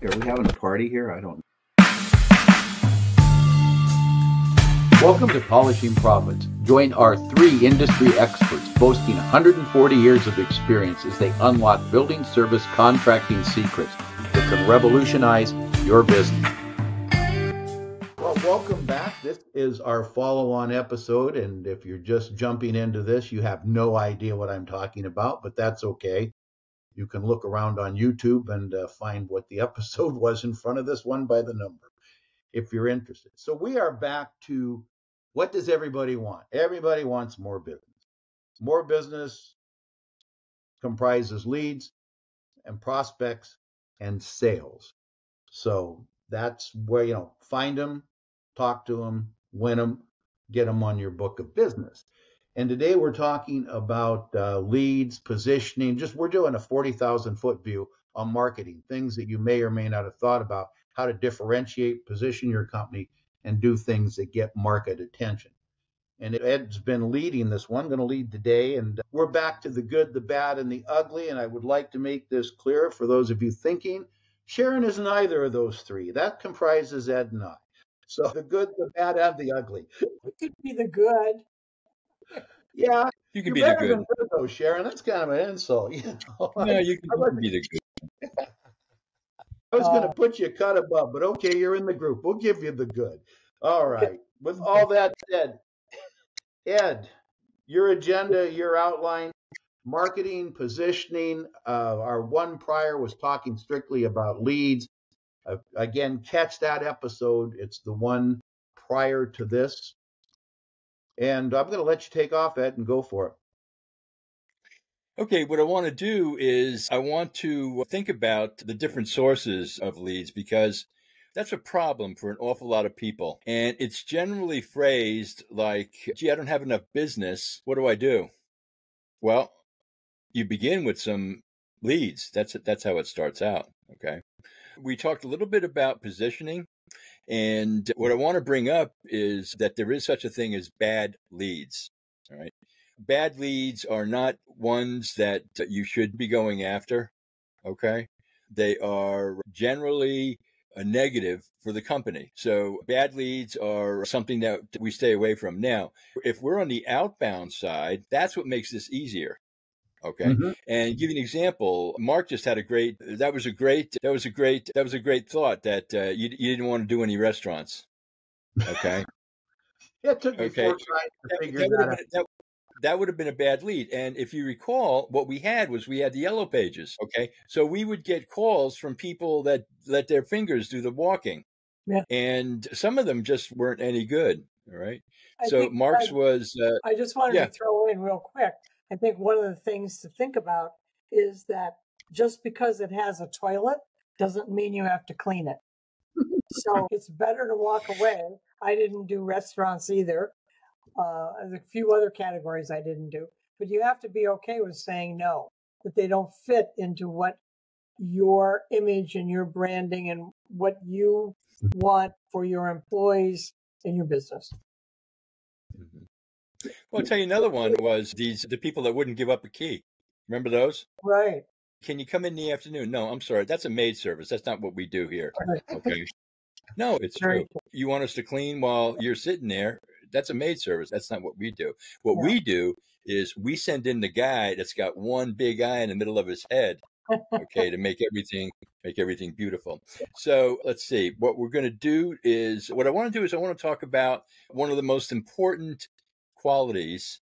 Are we having a party here? I don't know. Welcome to Polishing Profits. Join our 3 industry experts boasting 140 years of experience as they unlock building service contracting secrets that can revolutionize your business. Well, welcome back. This is our follow-on episode, and if you're just jumping into this, you have no idea what I'm talking about, but that's okay. You can look around on YouTube and find what the episode was in front of this one by the number, if you're interested. So we are back to, what does everybody want? Everybody wants more business. More business comprises leads and prospects and sales. So that's where, find them, talk to them, win them, get them on your book of business. And today we're talking about leads, positioning. We're doing a 40,000 foot view on marketing, things that you may or may not have thought about, how to differentiate, position your company, and do things that get market attention. And Ed's been leading this one, going to lead today. And we're back to the good, the bad, and the ugly. And I would like to make this clear for those of you thinking, Sharon is neither of those 3. That comprises Ed and I. So the good, the bad, and the ugly. It could be the good. Yeah. You can be the good. Good though, Sharon. That's kind of an insult. No, you can be the good. I was going to put you a cut above, but okay, you're in the group. We'll give you the good. All right. With all that said, Ed, your agenda, your outline, marketing, positioning. Our one prior was talking strictly about leads. Again, catch that episode. It's the one prior to this. And I'm going to let you take off, Ed, and go for it. Okay, what I want to do is I want to think about the different sources of leads, because that's a problem for an awful lot of people. And it's generally phrased like, gee, I don't have enough business. What do I do? Well, you begin with some leads. That's how it starts out. Okay. We talked a little bit about positioning. And what I want to bring up is that there is such a thing as bad leads. All right. Bad leads are not ones that you should be going after. Okay. They are generally a negative for the company. So bad leads are something that we stay away from. Now, if we're on the outbound side, that's what makes this easier. Okay. Mm-hmm. And give you an example. Mark just had that was a great thought that you didn't want to do any restaurants. Okay. It took me 4 tries to figure that out. That would have been a bad lead. And if you recall, what we had the yellow pages. Okay. So we would get calls from people that let their fingers do the walking. Yeah. And some of them just weren't any good. All right. So Mark's was. I just wanted to throw in real quick. I think one of the things to think about is that just because it has a toilet doesn't mean you have to clean it. So it's better to walk away. I didn't do restaurants either. There's a few other categories I didn't do, but you have to be okay with saying no, that they don't fit into what your image and your branding and what you want for your employees in your business. Mm-hmm. Well, I'll tell you another one was the people that wouldn't give up a key. Remember those? Right. Can you come in the afternoon? No, I'm sorry. That's a maid service. That's not what we do here. Okay. No, it's true. You want us to clean while you're sitting there? That's a maid service. That's not what we do. What we do is we send in the guy that's got one big eye in the middle of his head, okay, to make everything beautiful. So let's see. What I want to do is I want to talk about one of the most important qualities,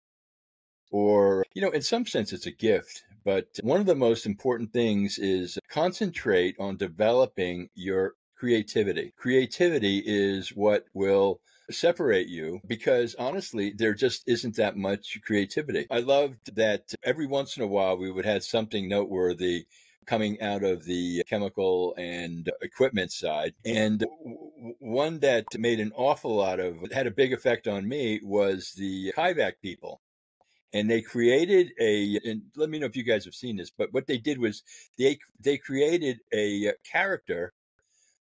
or, in some sense it's a gift, but one of the most important things is concentrate on developing your creativity. Creativity is what will separate you, because honestly, there just isn't that much creativity. I loved that every once in a while we would have something noteworthy coming out of the chemical and equipment side. And one that had a big effect on me was the Kivak people. And they created and let me know if you guys have seen this, but what they did was they created a character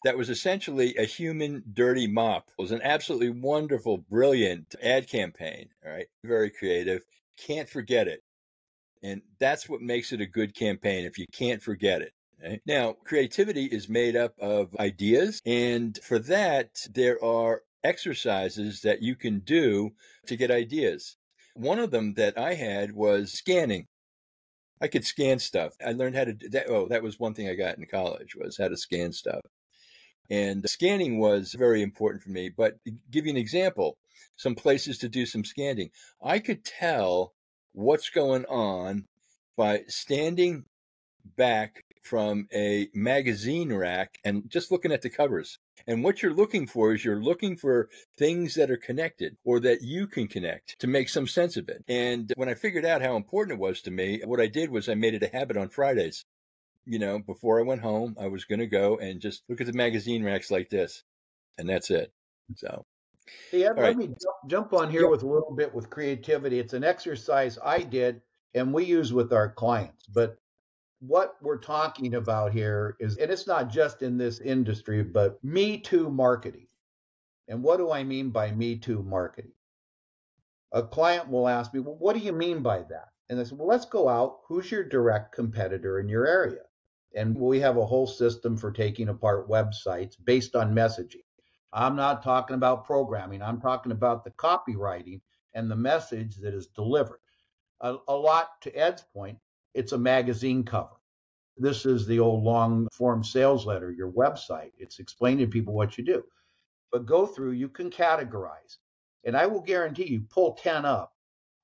that was essentially a human dirty mop. It was an absolutely wonderful, brilliant ad campaign. All right. Very creative. Can't forget it. And that's what makes it a good campaign, if you can't forget it. Okay? Now, creativity is made up of ideas, and for that, there are exercises that you can do to get ideas. One of them that I had was scanning. I could scan stuff. I learned how to do that. Oh, that was one thing I got in college, was how to scan stuff. And scanning was very important for me. But to give you an example, some places to do some scanning. I could tell what's going on by standing back from a magazine rack and just looking at the covers. And what you're looking for is you're looking for things that are connected or that you can connect to make some sense of it. And when I figured out how important it was to me, what I did was I made it a habit on Fridays. You know, before I went home, I was going to go and just look at the magazine racks like this. And that's it. So, Hey, Ed, all let right. me jump on here with a little bit with creativity. It's an exercise I did and we use with our clients. But what we're talking about here is, and it's not just in this industry, but Me Too marketing. And what do I mean by Me Too marketing? A client will ask me, well, what do you mean by that? And I said, well, let's go out. Who's your direct competitor in your area? And we have a whole system for taking apart websites based on messaging. I'm not talking about programming. I'm talking about the copywriting and the message that is delivered. A lot, to Ed's point, it's a magazine cover. This is the old long form sales letter, your website. It's explaining to people what you do. But go through, you can categorize. And I will guarantee you pull 10 up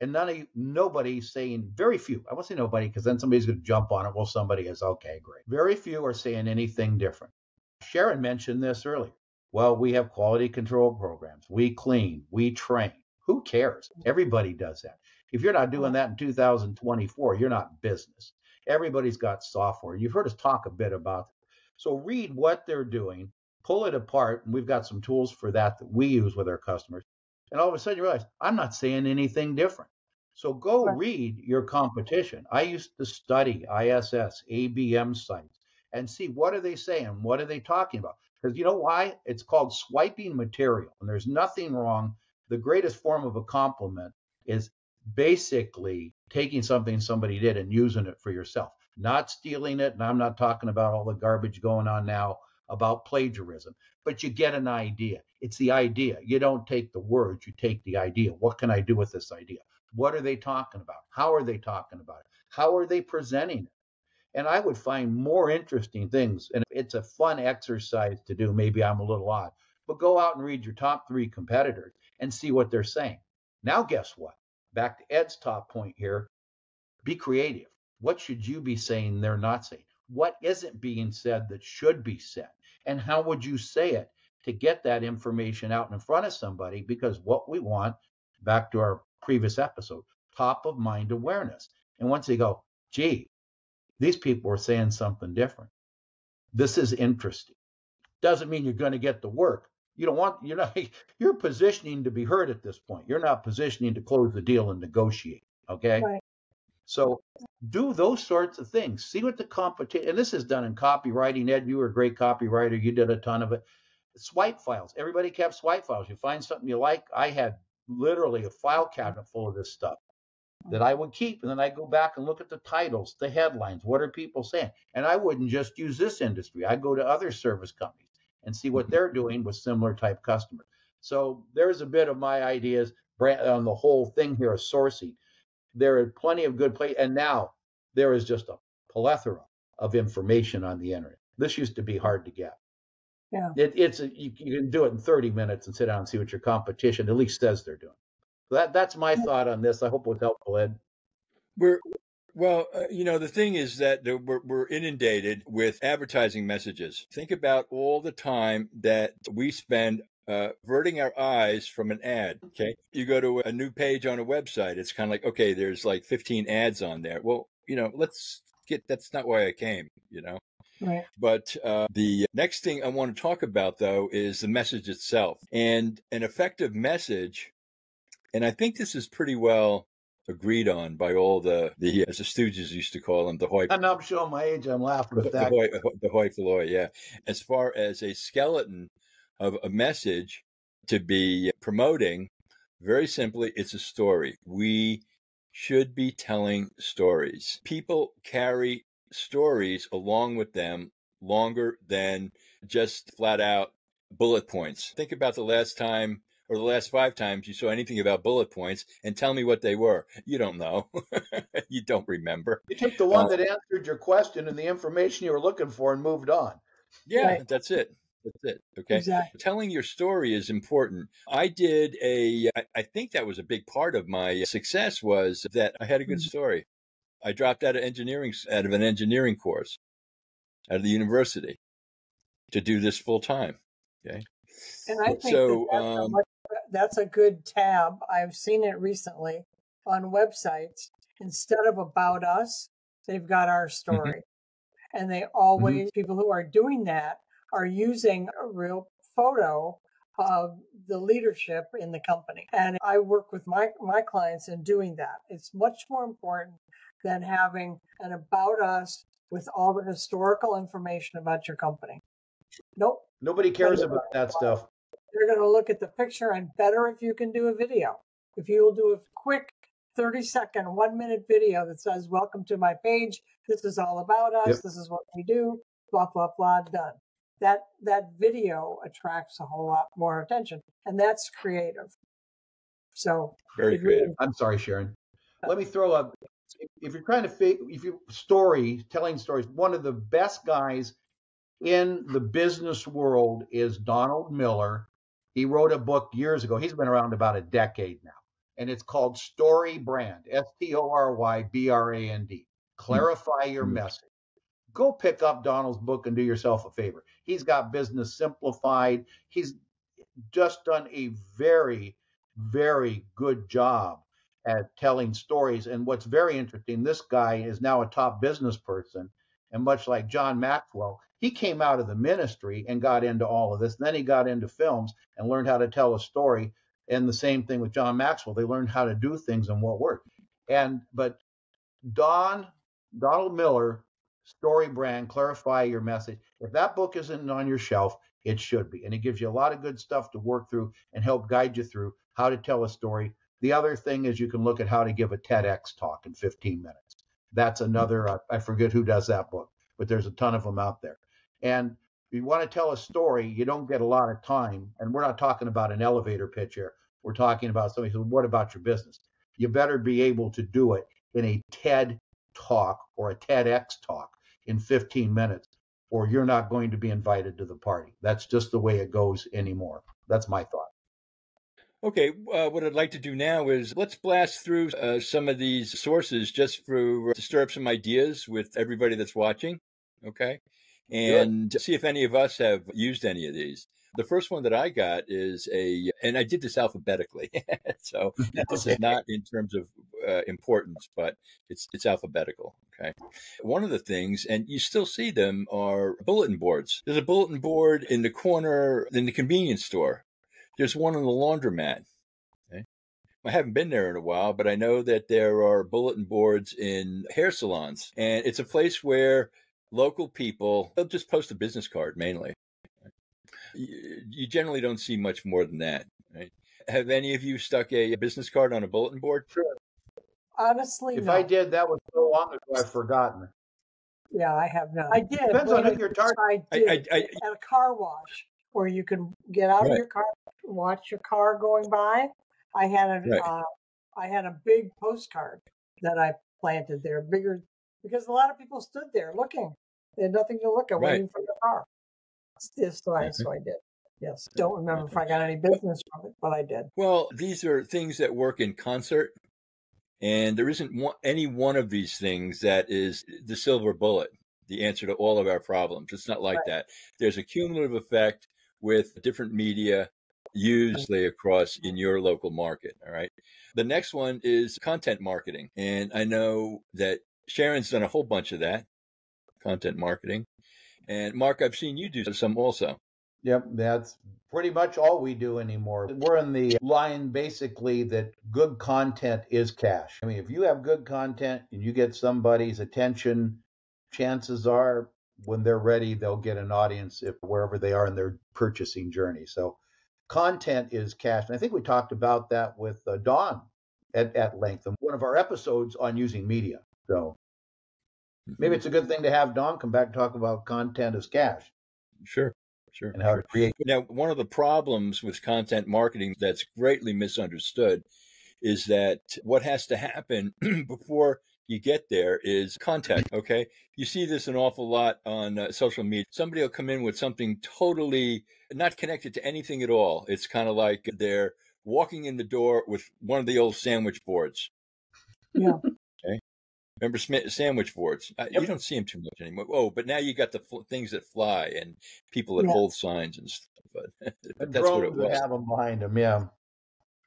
and nobody's saying, very few. I won't say nobody because then somebody's going to jump on it. Well, somebody is, okay, great. Very few are saying anything different. Sharon mentioned this earlier. Well, we have quality control programs. We clean, we train. Who cares? Everybody does that. If you're not doing that in 2024, you're not in business. Everybody's got software. You've heard us talk a bit about it. So read what they're doing, pull it apart, and we've got some tools for that we use with our customers. And all of a sudden you realize, I'm not saying anything different. So go read your competition. I used to study ISS, ABM sites and see what are they saying? What are they talking about? Because you know why? It's called swiping material. And there's nothing wrong. The greatest form of a compliment is basically taking something somebody did and using it for yourself, not stealing it. And I'm not talking about all the garbage going on now about plagiarism, but you get an idea. It's the idea. You don't take the words, you take the idea. What can I do with this idea? What are they talking about? How are they talking about it? How are they presenting it? And I would find more interesting things. And it's a fun exercise to do. Maybe I'm a little odd, but go out and read your top 3 competitors and see what they're saying. Now, guess what? Back to Ed's top point here, be creative. What should you be saying they're not saying? What isn't being said that should be said? And how would you say it to get that information out in front of somebody? Because what we want, back to our previous episode, top of mind awareness. And once they go, gee, these people are saying something different. This is interesting. Doesn't mean you're going to get the work. You're positioning to be heard at this point. You're not positioning to close the deal and negotiate. Okay. Right. So do those sorts of things. See what the competition, and this is done in copywriting. Ed, you were a great copywriter. You did a ton of it. Swipe files. Everybody kept swipe files. You find something you like. I had literally a file cabinet full of this stuff that I would keep. And then I go back and look at the titles, the headlines. What are people saying? And I wouldn't just use this industry. I'd go to other service companies and see what they're doing with similar type customers. So there's a bit of my ideas on the whole thing here of sourcing. There are plenty of good places. And now there is just a plethora of information on the internet. This used to be hard to get. Yeah. You can do it in 30 minutes and sit down and see what your competition at least says they're doing. That's my thought on this. I hope it was helpful, Ed. The thing is that we're inundated with advertising messages. Think about all the time that we spend averting our eyes from an ad. Okay. You go to a new page on a website. It's kind of like, okay, there's like 15 ads on there. Well, that's not why I came, Right. But the next thing I want to talk about, though, is the message itself. And an effective message, and I think this is pretty well agreed on by all the as the Stooges used to call them, the hoi. I'm not showing my age. I'm laughing at that. The hoi polloi, yeah. As far as a skeleton of a message to be promoting, very simply, it's a story. We should be telling stories. People carry stories along with them longer than just flat out bullet points. Think about the last time or the last 5 times you saw anything about bullet points and tell me what they were. You don't know. You don't remember. You take the one that answered your question and the information you were looking for and moved on. Yeah, Right. that's it. That's it. Okay. Exactly. Telling your story is important. I think that was a big part of my success was that I had a good story. I dropped out of an engineering course out of the university to do this full time. Okay. And I think that's a good tab. I've seen it recently on websites. Instead of about us, they've got our story. And they always, people who are doing that are using a real photo of the leadership in the company. And I work with my clients in doing that. It's much more important than having an about us with all the historical information about your company. Nope. Nobody cares about that stuff. They're going to look at the picture, and better if you can do a video. If you will do a quick 30-second, 1-minute video that says, welcome to my page. This is all about us. Yep. This is what we do. Blah, blah, blah, done. That video attracts a whole lot more attention, and that's creative. So very creative. I'm sorry, Sharon. Let me throw up. If you're trying to telling stories, one of the best guys in the business world is Donald Miller. He wrote a book years ago. He's been around about a decade now, and it's called Story Brand, STORYBRAND. Clarify your message. Go pick up Donald's book and do yourself a favor. He's got Business Simplified. He's just done a very, very good job at telling stories. And what's very interesting, this guy is now a top business person. And much like John Maxwell, he came out of the ministry and got into all of this. Then he got into films and learned how to tell a story. And the same thing with John Maxwell. They learned how to do things and what worked. But Donald Miller, Story Brand, Clarify Your Message. If that book isn't on your shelf, it should be. And it gives you a lot of good stuff to work through and help guide you through how to tell a story. The other thing is you can look at how to give a TEDx talk in 15 minutes. That's another, I forget who does that book, but there's a ton of them out there. And if you want to tell a story, you don't get a lot of time. And we're not talking about an elevator pitch here. We're talking about somebody who says, what about your business? You better be able to do it in a TED talk or a TEDx talk in 15 minutes, or you're not going to be invited to the party. That's just the way it goes anymore. That's my thought. Okay, what I'd like to do now is let's blast through some of these sources just to stir up some ideas with everybody that's watching, okay? And see if any of us have used any of these. The first one that I got is and I did this alphabetically, so this is not in terms of importance, but it's alphabetical, okay? One of the things, and you still see them, are bulletin boards. There's a bulletin board in the corner in the convenience store. There's one in the laundromat. Okay? I haven't been there in a while, but I know that there are bulletin boards in hair salons, and it's a place where local people, they'll just post a business card mainly. You generally don't see much more than that. Right? Have any of you stuck a business card on a bulletin board? Sure. Honestly, if no. I did, that was so long ago, I've forgotten. Yeah, I have not. I did. Depends on who you're targeting. I did at a car wash where you can get out of your car, watch your car going by. I had a big postcard that I planted there, bigger, because a lot of people stood there looking. They had nothing to look at, waiting for the car. So I did. Yes. Don't remember if I got any business from it, but I did. Well, these are things that work in concert. And there isn't any one of these things that is the silver bullet, the answer to all of our problems. It's not like that. There's a cumulative effect with different media usually across in your local market. All right. The next one is content marketing. And I know that Sharon's done a whole bunch of that, content marketing. And Mark, I've seen you do some also. Yep, that's pretty much all we do anymore. We're in the line basically that good content is cash. I mean, if you have good content and you get somebody's attention, chances are when they're ready, they'll get an audience wherever they are in their purchasing journey. So content is cash. And I think we talked about that with Dawn at length in one of our episodes on using media. So Maybe it's a good thing to have Don come back and talk about content as cash. Sure. And how to create. Now, one of the problems with content marketing that's greatly misunderstood is that what has to happen before you get there is content. Okay. You see this an awful lot on social media. Somebody will come in with something totally not connected to anything at all. It's kind of like they're walking in the door with one of the old sandwich boards. Yeah. Okay. Remember sandwich boards? You don't see them too much anymore. Oh, but now you got the things that fly and people that hold signs and stuff. But that's what it was. Have them behind them, yeah.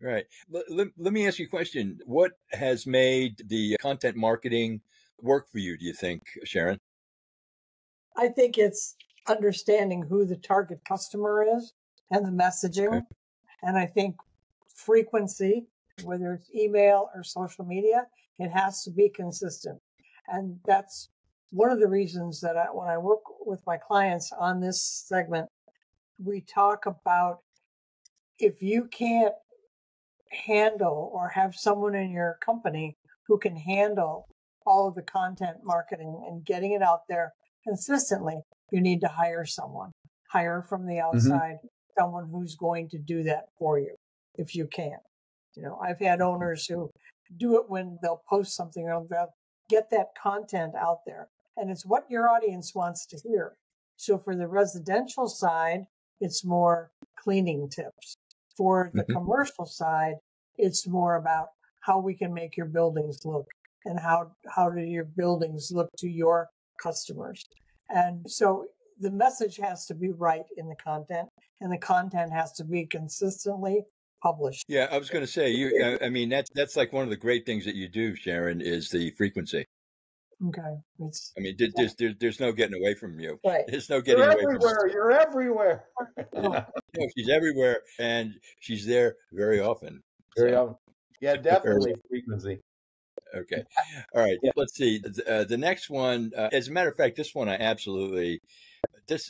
Right. Let me ask you a question. What has made the content marketing work for you, do you think, Sharon? I think it's understanding who the target customer is and the messaging. Okay. And I think frequency, whether it's email or social media, it has to be consistent. And that's one of the reasons that when I work with my clients on this segment, we talk about if you can't handle or have someone in your company who can handle all of the content marketing and getting it out there consistently, you need to hire someone. Hire from the outside, someone who's going to do that for you if you can. You know, I've had owners who do it when they'll post something or they'll get that content out there. And it's what your audience wants to hear. So for the residential side, it's more cleaning tips. For the commercial side, it's more about how we can make your buildings look and how do your buildings look to your customers. And so the message has to be right in the content, and the content has to be consistently published. Yeah, I was going to say, I mean, that's like one of the great things that you do, Sharon, is the frequency. Okay. I mean, there's no getting away from you. Right. There's no getting away from you. You're everywhere. She's everywhere, and she's there very often. Very often. Yeah, definitely frequency. Okay. All right. Let's see. The next one, as a matter of fact, this one I absolutely,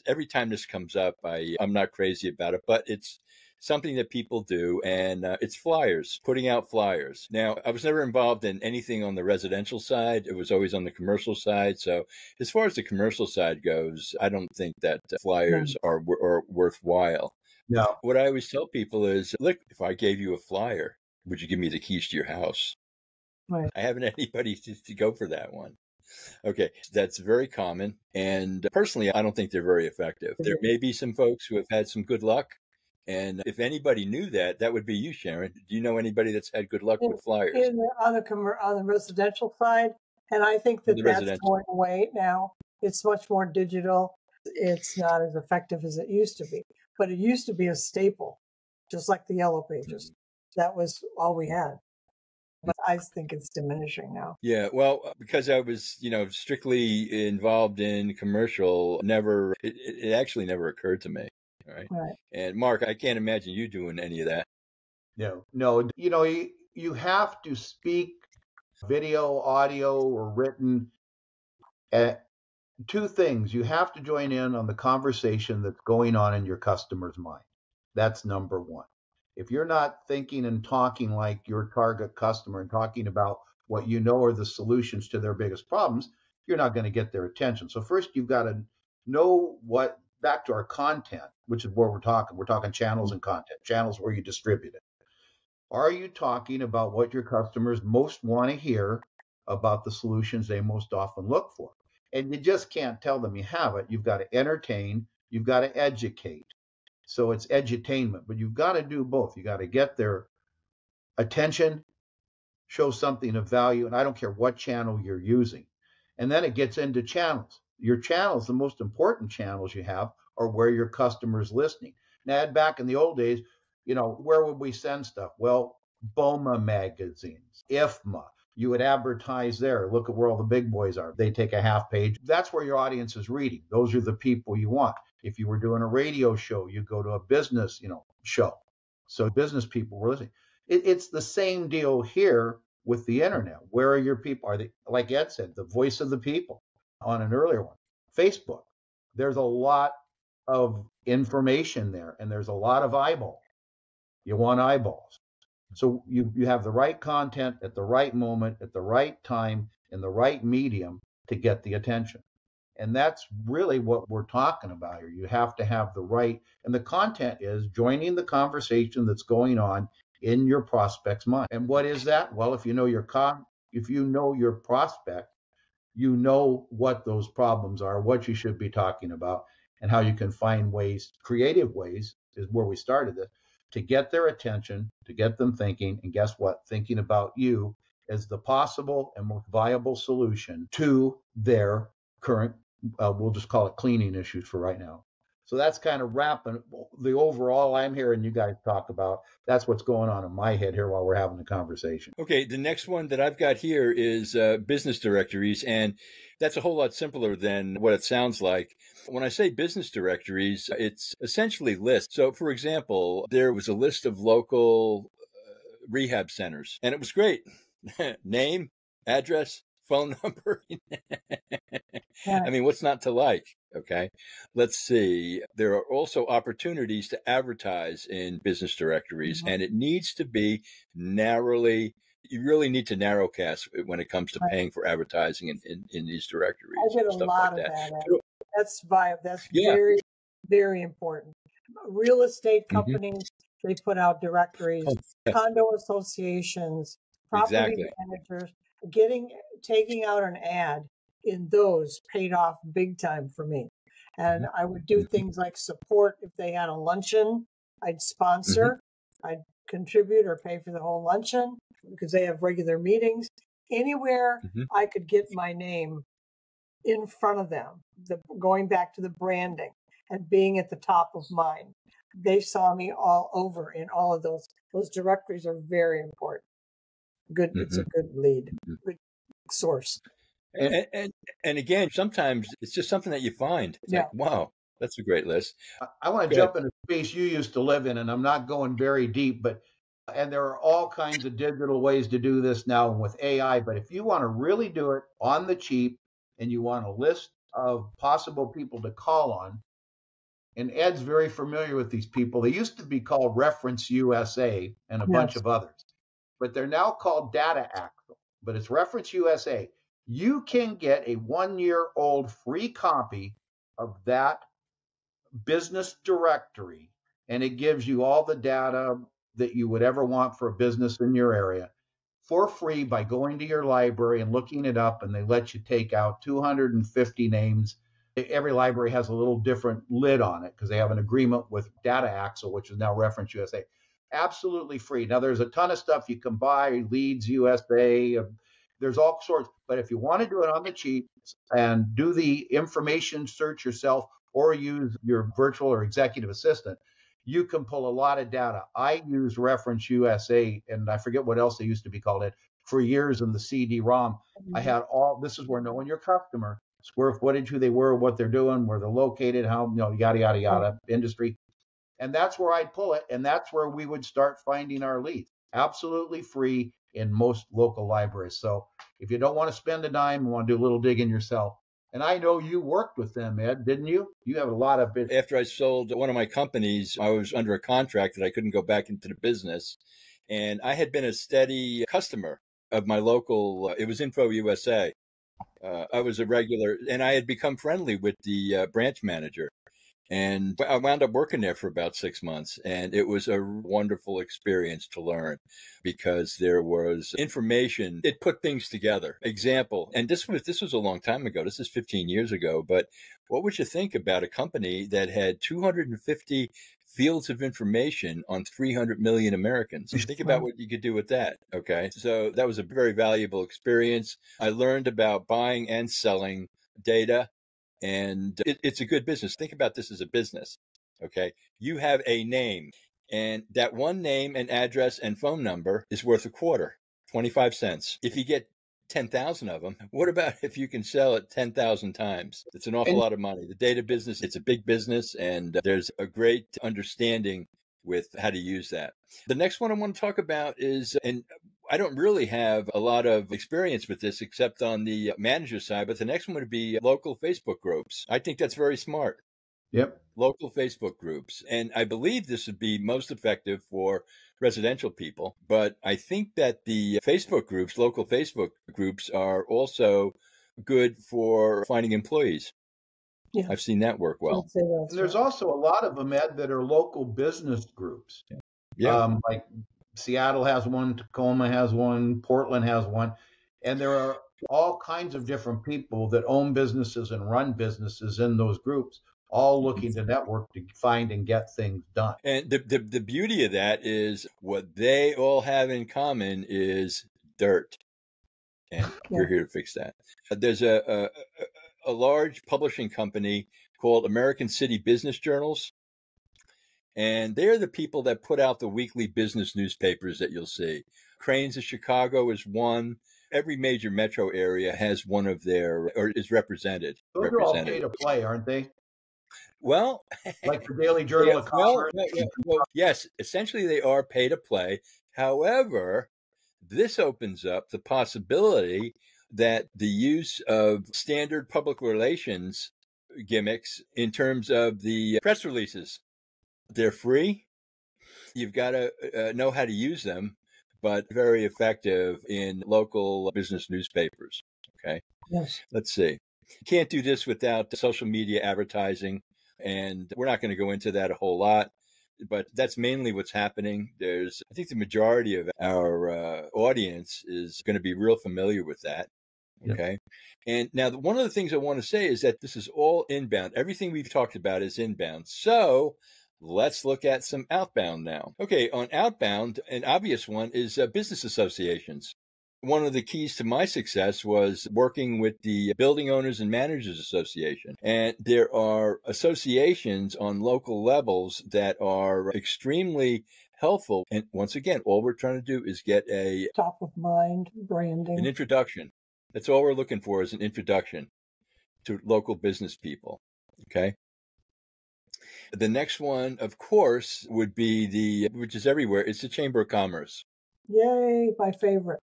every time this comes up, I'm not crazy about it, but it's something that people do, and it's flyers, putting out flyers. Now, I was never involved in anything on the residential side. It was always on the commercial side. So as far as the commercial side goes, I don't think that flyers are worthwhile. No. What I always tell people is, look, if I gave you a flyer, would you give me the keys to your house? Right. I haven't had anybody to go for that one. Okay, that's very common. And personally, I don't think they're very effective. There may be some folks who have had some good luck. And if anybody knew that, that would be you, Sharon. Do you know anybody that's had good luck with flyers? On the residential side, and I think that's going away now. It's much more digital. It's not as effective as it used to be. But it used to be a staple, just like the Yellow Pages. That was all we had. But I think it's diminishing now. Yeah, well, because I was, strictly involved in commercial, it actually never occurred to me. Right. And Mark, I can't imagine you doing any of that. No. You have to speak video, audio, or written. Two things. You have to join in on the conversation that's going on in your customer's mind. That's number one. If you're not thinking and talking like your target customer and talking about what you know are the solutions to their biggest problems, you're not going to get their attention. So first, you've got to know back to our content, which is where we're talking channels and content, channels where you distribute it. Are you talking about what your customers most want to hear about the solutions they most often look for? And you just can't tell them you have it. You've got to entertain, you've got to educate. So it's edutainment, but you've got to do both. You got to get their attention, show something of value, and I don't care what channel you're using. And then it gets into channels. Your channels, the most important channels you have, are where your customer's listening. Now, back in the old days, where would we send stuff? Well, BOMA magazines, IFMA. You would advertise there. Look at where all the big boys are. They take a half page. That's where your audience is reading. Those are the people you want. If you were doing a radio show, you go to a business, show. So business people were listening. It's the same deal here with the internet. Where are your people? Are they, like Ed said, the voice of the people? On an earlier one, Facebook. There's a lot of information there, and there's a lot of eyeballs. You want eyeballs. So you have the right content at the right moment, at the right time, in the right medium, to get the attention. And that's really what we're talking about here. You have to have the right, and the content is joining the conversation that's going on in your prospect's mind. And what is that? Well, if you know your prospect, you know what those problems are, what you should be talking about, and how you can find ways, creative ways is where we started it, to get their attention, to get them thinking. And guess what? Thinking about you as the possible and most viable solution to their current, we'll just call it cleaning issues for right now. So that's kind of wrapping the overall I'm hearing you guys talk about. That's what's going on in my head here while we're having the conversation. Okay, the next one that I've got here is business directories, and that's a whole lot simpler than what it sounds like. When I say business directories, it's essentially lists. So, for example, there was a list of local rehab centers, and it was great. Name, address, phone number. I mean, what's not to like? Okay. Let's see. There are also opportunities to advertise in business directories, and it needs to be you really need to narrowcast when it comes to paying for advertising in these directories. I get a lot of that. That's very, very important. Real estate companies, they put out directories, condo associations, property managers, taking out an ad in those paid off big time for me. And I would do things like support. If they had a luncheon, I'd sponsor, I'd contribute or pay for the whole luncheon because they have regular meetings. Anywhere I could get my name in front of them, going back to the branding and being at the top of mind. They saw me all over in all of those. Those directories are very important. Good. It's a good lead, good source. And again, sometimes it's just something that you find. It's like, wow, that's a great list. I want to jump into a space you used to live in, and I'm not going very deep, and there are all kinds of digital ways to do this now with AI. But if you want to really do it on the cheap and you want a list of possible people to call on, and Ed's very familiar with these people. They used to be called Reference USA and a bunch of others, but they're now called Data Axle, but it's Reference USA. You can get a 1-year-old free copy of that business directory, and it gives you all the data that you would ever want for a business in your area for free by going to your library and looking it up, and they let you take out 250 names. Every library has a little different lid on it because they have an agreement with Data Axle, which is now Reference USA. Absolutely free. Now, there's a ton of stuff you can buy, Leads USA, there's all sorts. But if you want to do it on the cheap and do the information search yourself or use your virtual or executive assistant, you can pull a lot of data. I used Reference USA, and I forget what else they used to be called it, for years in the CD-ROM. I had this is where knowing your customer, square footage, who they were, what they're doing, where they're located, how, yada, yada, yada, industry. And that's where I'd pull it. And that's where we would start finding our leads. Absolutely free in most local libraries. So if you don't want to spend a dime and want to do a little digging yourself, and I know you worked with them, Ed, didn't you? You have a lot of business. After I sold one of my companies, I was under a contract that I couldn't go back into the business. And I had been a steady customer of my local, it was Info USA. I was a regular, and I had become friendly with the branch manager. And I wound up working there for about 6 months, and it was a wonderful experience to learn because there was information. It put things together. Example, and this was a long time ago. This is 15 years ago. But what would you think about a company that had 250 fields of information on 300 million Americans? Think about what you could do with that. Okay, so that was a very valuable experience. I learned about buying and selling data. And it's a good business. Think about this as a business. Okay. You have a name, and that one name and address and phone number is worth a quarter, 25 cents. If you get 10,000 of them, what about if you can sell it 10,000 times? It's an awful lot of money. The data business, it's a big business, and there's a great understanding with how to use that. The next one I want to talk about is, and I don't really have a lot of experience with this except on the manager side, but the next one would be local Facebook groups. I think that's very smart. Yep. Local Facebook groups. And I believe this would be most effective for residential people. But I think that the Facebook groups, local Facebook groups, are also good for finding employees. Yeah. I've seen that work well. And there's also a lot of them, Ed, that are local business groups. Yeah. Like Seattle has one, Tacoma has one, Portland has one. And there are all kinds of different people that own businesses and run businesses in those groups, all looking to network to find and get things done. And the beauty of that is what they all have in common is dirt. And we're here to fix that. There's a large publishing company called American City Business Journals. And they're the people that put out the weekly business newspapers that you'll see. Cranes of Chicago is one. Every major metro area has one of their, or is represented. Those are all pay to play, aren't they? Well, like the Daily Journal of Commerce. Well, yes, essentially they are pay to play. However, this opens up the possibility that the use of standard public relations gimmicks in terms of the press releases, they're free. You've got to know how to use them, but very effective in local business newspapers. Okay. Yes. Let's see. You can't do this without social media advertising, and we're not going to go into that a whole lot, but that's mainly what's happening. I think the majority of our audience is going to be real familiar with that. Okay. Yeah. And now one of the things I want to say is that this is all inbound. Everything we've talked about is inbound. So let's look at some outbound now. Okay. On outbound, an obvious one is business associations. One of the keys to my success was working with the Building Owners and Managers Association. And there are associations on local levels that are extremely helpful. And once again, all we're trying to do is get a top of mind branding, an introduction. That's all we're looking for, is an introduction to local business people. Okay. The next one, of course, would be which is everywhere. It's the Chamber of Commerce. Yay, my favorite.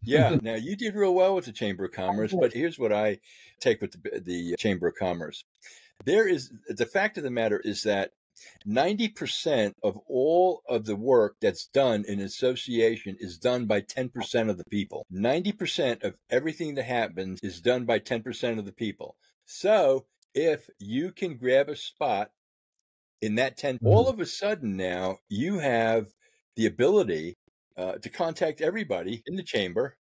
Yeah. Now, you did real well with the Chamber of Commerce, but here's what I take with the Chamber of Commerce. The fact of the matter is that 90% of all of the work that's done in an association is done by 10% of the people. 90% of everything that happens is done by 10% of the people. So if you can grab a spot in that 10, all of a sudden now you have the ability to contact everybody in the chamber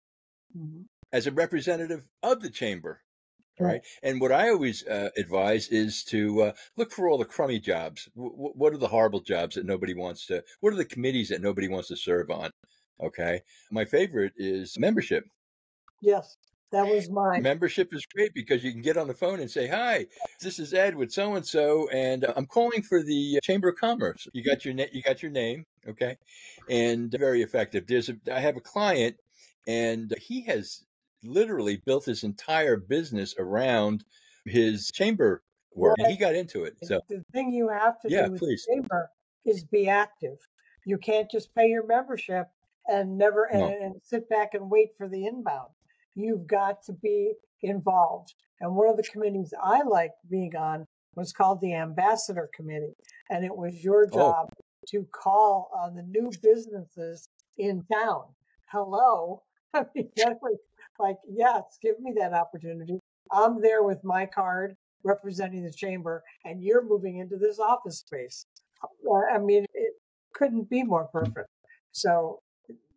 as a representative of the chamber. Right. And what I always advise is to look for all the crummy jobs. What are the horrible jobs that nobody wants to, what are the committees that nobody wants to serve on? Okay. My favorite is membership. Yes, that was mine. Membership is great because you can get on the phone and say, hi, this is Ed with so-and-so, and I'm calling for the Chamber of Commerce. You got your name. Okay. And very effective. I have a client, and he has literally built his entire business around his chamber work, and he got into it. So the thing you have to do with the chamber is be active. You can't just pay your membership and and sit back and wait for the inbound. You've got to be involved. And one of the committees I liked being on was called the Ambassador Committee, and it was your job to call on the new businesses in town. Hello. I mean, that was like, yes, give me that opportunity. I'm there with my card representing the chamber, and you're moving into this office space. I mean, it couldn't be more perfect. So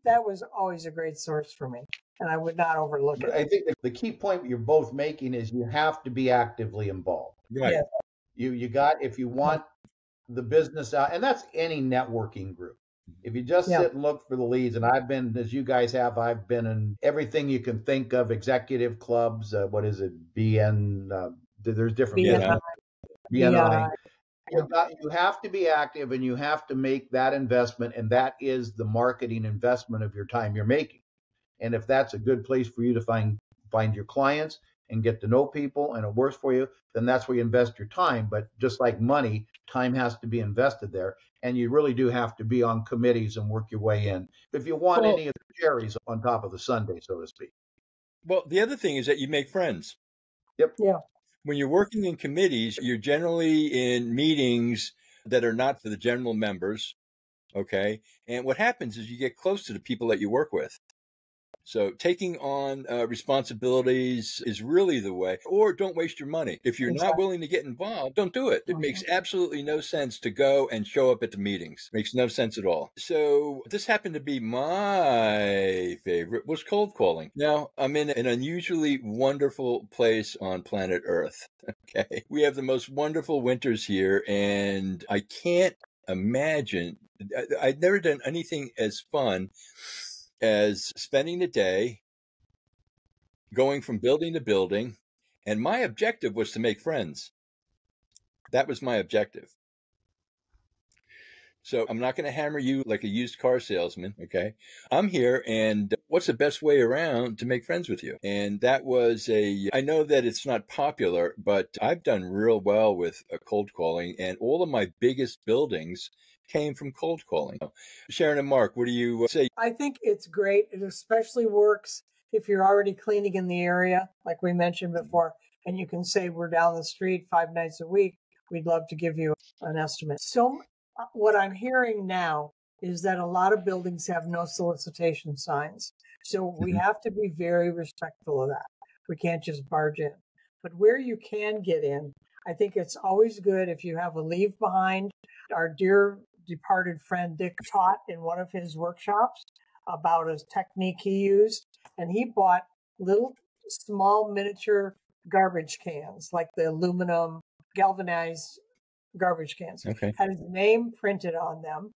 that was always a great source for me, and I would not overlook it. I think the key point you're both making is you have to be actively involved. Right. Yeah. If you want the business out, and that's any networking group. If you just sit and look for the leads, and I've been, as you guys have, I've been in everything you can think of, executive clubs, what is it, BN, there's different BNI. You have to be active, and you have to make that investment, and that is the marketing investment of your time you're making. And if that's a good place for you to find your clients and get to know people, and it works for you, then that's where you invest your time. But just like money, time has to be invested there. And you really do have to be on committees and work your way in if you want any of the cherries on top of the sundae, so to speak. Well, the other thing is that you make friends. Yep. Yeah. When you're working in committees, you're generally in meetings that are not for the general members. Okay. And what happens is you get close to the people that you work with. So taking on responsibilities is really the way, or don't waste your money. If you're not willing to get involved, don't do it. It makes absolutely no sense to go and show up at the meetings. Makes no sense at all. So this happened to be my favorite, was cold calling. Now, I'm in an unusually wonderful place on planet Earth. Okay. We have the most wonderful winters here, and I can't imagine. I'd never done anything as fun as spending the day going from building to building. And my objective was to make friends. That was my objective. So I'm not going to hammer you like a used car salesman. Okay. I'm here, and what's the best way around to make friends with you? And that was I know that it's not popular, but I've done real well with cold calling, and all of my biggest buildings came from cold calling. Sharon and Mark, what do you say? I think it's great. It especially works if you're already cleaning in the area, like we mentioned before, and you can say, we're down the street 5 nights a week. We'd love to give you an estimate. So what I'm hearing now is that a lot of buildings have no solicitation signs. So we have to be very respectful of that. We can't just barge in. But where you can get in, I think it's always good if you have a leave behind. Our dear departed friend Dick taught in one of his workshops about a technique he used, and he bought little small miniature garbage cans, like the aluminum galvanized garbage cans. Okay. Had his name printed on them,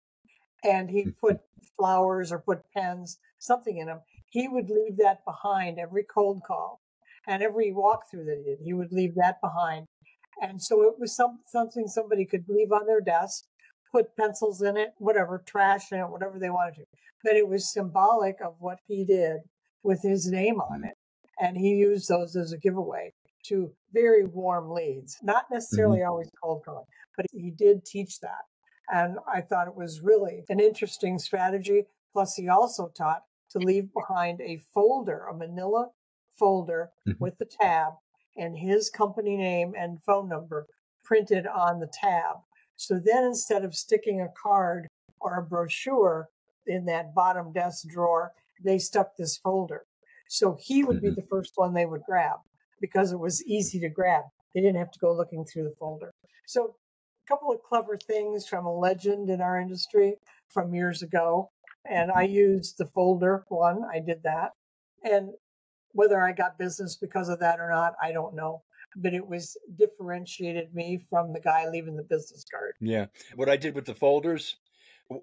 and he put flowers or put pens, something in them. He would leave that behind every cold call, and every walkthrough that he did, he would leave that behind. And so it was something somebody could leave on their desk, put pencils in it, whatever, trash in it, whatever they wanted to. But it was symbolic of what he did with his name on it. And he used those as a giveaway to very warm leads, not necessarily always cold calling, but he did teach that. And I thought it was really an interesting strategy. Plus, he also taught to leave behind a folder, a manila folder with the tab and his company name and phone number printed on the tab. So then instead of sticking a card or a brochure in that bottom desk drawer, they stuck this folder. So he would be the first one they would grab because it was easy to grab. They didn't have to go looking through the folder. So a couple of clever things from a legend in our industry from years ago. And I used the folder one. I did that. And whether I got business because of that or not, I don't know. But it was differentiated me from the guy leaving the business card. Yeah. What I did with the folders,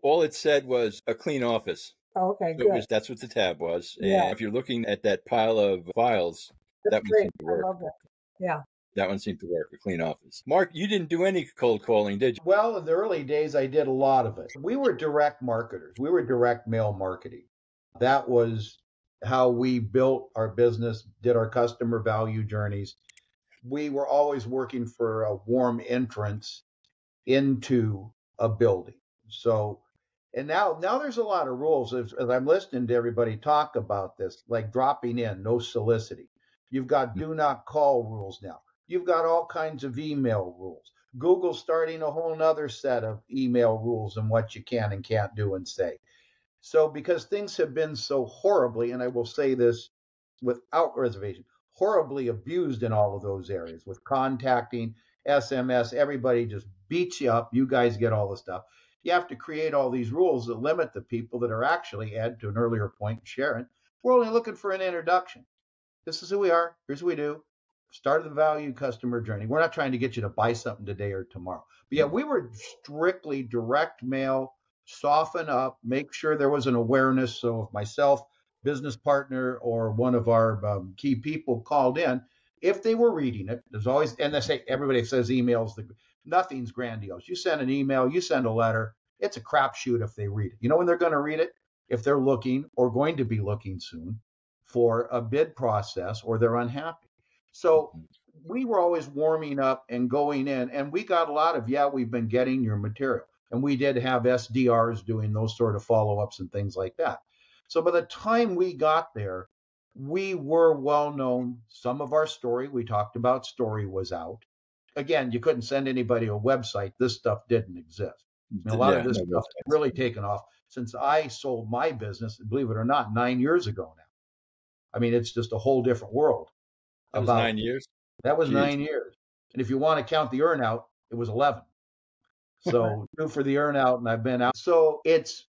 all it said was a clean office. Oh, okay, so good. That's what the tab was. Yeah. And if you're looking at that pile of files, that one seemed to work. I love that. Yeah. That one seemed to work, a clean office. Mark, you didn't do any cold calling, did you? Well, in the early days, I did a lot of it. We were direct marketers. We were direct mail marketing. That was how we built our business, did our customer value journeys. We were always working for a warm entrance into a building. So, and now there's a lot of rules. As I'm listening to everybody talk about this, like dropping in, no soliciting. You've got do not call rules now. You've got all kinds of email rules. Google's starting a whole nother set of email rules and what you can and can't do and say. So because things have been so horribly, and I will say this without reservation, horribly abused in all of those areas with contacting, SMS, everybody just beats you up. You guys get all the stuff. You have to create all these rules that limit the people that are actually, add to an earlier point, Sharon, we're only looking for an introduction. This is who we are. Here's what we do. Start the value customer journey. We're not trying to get you to buy something today or tomorrow. But yeah, we were strictly direct mail, soften up, make sure there was an awareness. So if myself, business partner, or one of our key people called in, if they were reading it, there's always, and they say, everybody says emails, nothing's grandiose. You send an email, you send a letter, it's a crapshoot if they read it. You know when they're going to read it? If they're looking or going to be looking soon for a bid process or they're unhappy. So we were always warming up and going in, and we got a lot of, we've been getting your material. And we did have SDRs doing those sort of follow-ups and things like that. So by the time we got there, we were well known. Some of our story, we talked about story, was out. Again, you couldn't send anybody a website. This stuff didn't exist. And a lot of this stuff has really taken off since I sold my business, believe it or not, 9 years ago now. I mean, it's just a whole different world. That was 9 years? That was Jeez. 9 years. And if you want to count the earn out, it was 11. So 2 for the earn out, and I've been out. So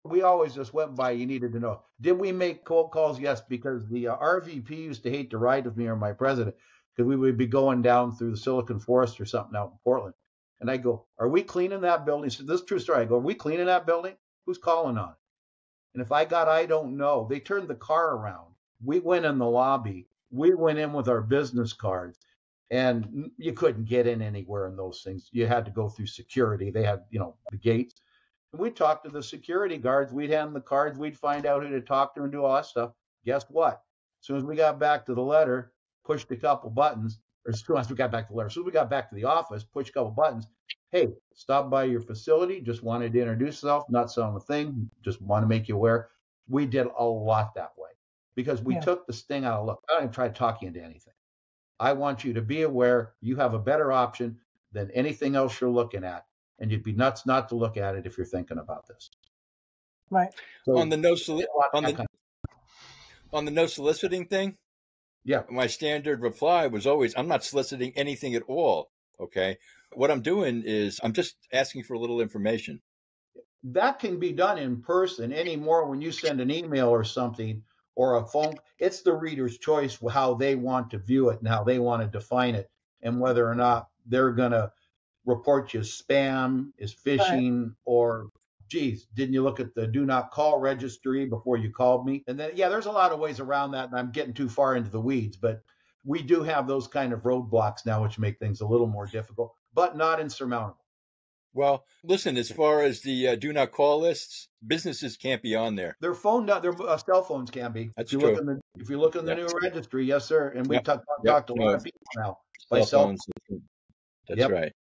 we always just went by, you needed to know. Did we make cold calls? Yes, because the RVP used to hate to ride with me, or my president, because we would be going down through the Silicon Forest or something out in Portland. And I go, are we cleaning that building? He said, this is a true story. I go, are we cleaning that building? Who's calling on it? And if I don't know, they turned the car around. We went in the lobby. We went in with our business cards. And you couldn't get in anywhere in those things. You had to go through security. They had, the gates. And we'd talk to the security guards. We'd hand them the cards. We'd find out who to talk to and do all that stuff. Guess what? As soon as we got back to the letter, pushed a couple buttons. Or as soon as we got back to the letter, as soon as we got back to the office, pushed a couple buttons. Hey, stop by your facility. Just wanted to introduce yourself. Not selling a thing. Just want to make you aware. We did a lot that way because we took the sting out of, look, I don't even try to talk you into anything. I want you to be aware you have a better option than anything else you're looking at. And you'd be nuts not to look at it if you're thinking about this. Right. So, on the no soliciting thing, my standard reply was always, I'm not soliciting anything at all. Okay. What I'm doing is I'm just asking for a little information. That can be done in person anymore when you send an email or something. Or a phone, it's the reader's choice how they want to view it and how they want to define it, and whether or not they're going to report you as spam, as phishing, or, geez, didn't you look at the do not call registry before you called me? And then, there's a lot of ways around that, and I'm getting too far into the weeds, but we do have those kind of roadblocks now, which make things a little more difficult, but not insurmountable. Well, listen, as far as the do not call lists, businesses can't be on there. Their cell phones can be. That's true. If you look in the new registry, yes, sir. And we talk to a lot of people now. Cell phones. That's right.